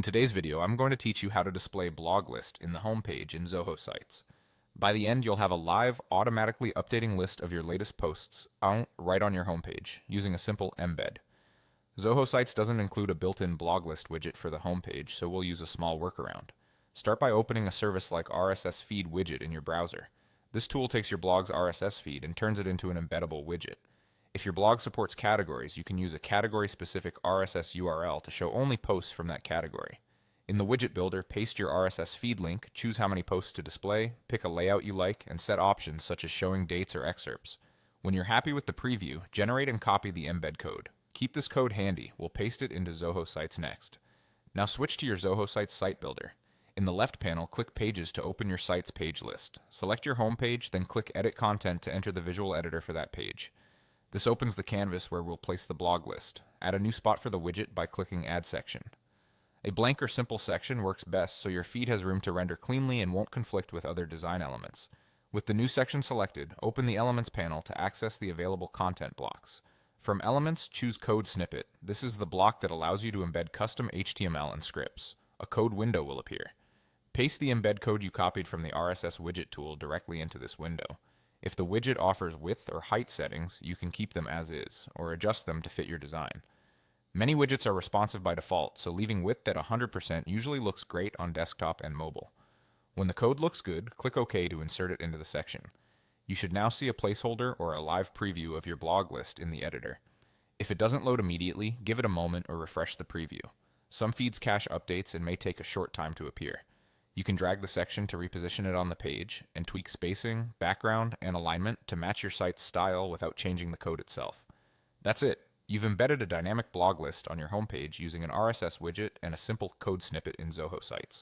In today's video, I'm going to teach you how to display blog list in the home page in Zoho Sites. By the end, you'll have a live, automatically updating list of your latest posts out right on your homepage using a simple embed. Zoho Sites doesn't include a built-in blog list widget for the homepage, so we'll use a small workaround. Start by opening a service like RSS feed widget in your browser. This tool takes your blog's RSS feed and turns it into an embeddable widget. If your blog supports categories, you can use a category-specific RSS URL to show only posts from that category. In the widget builder, paste your RSS feed link, choose how many posts to display, pick a layout you like, and set options such as showing dates or excerpts. When you're happy with the preview, generate and copy the embed code. Keep this code handy. We'll paste it into Zoho Sites next. Now switch to your Zoho Sites site builder. In the left panel, click Pages to open your site's page list. Select your home page, then click Edit Content to enter the visual editor for that page. This opens the canvas where we'll place the blog list. Add a new spot for the widget by clicking Add Section. A blank or simple section works best so your feed has room to render cleanly and won't conflict with other design elements. With the new section selected, open the Elements panel to access the available content blocks. From Elements, choose Code Snippet. This is the block that allows you to embed custom HTML and scripts. A code window will appear. Paste the embed code you copied from the RSS widget tool directly into this window. If the widget offers width or height settings, you can keep them as is, or adjust them to fit your design. Many widgets are responsive by default, so leaving width at 100% usually looks great on desktop and mobile. When the code looks good, click OK to insert it into the section. You should now see a placeholder or a live preview of your blog list in the editor. If it doesn't load immediately, give it a moment or refresh the preview. Some feeds cache updates and may take a short time to appear. You can drag the section to reposition it on the page and tweak spacing, background, and alignment to match your site's style without changing the code itself. That's it. You've embedded a dynamic blog list on your homepage using an RSS widget and a simple code snippet in Zoho Sites.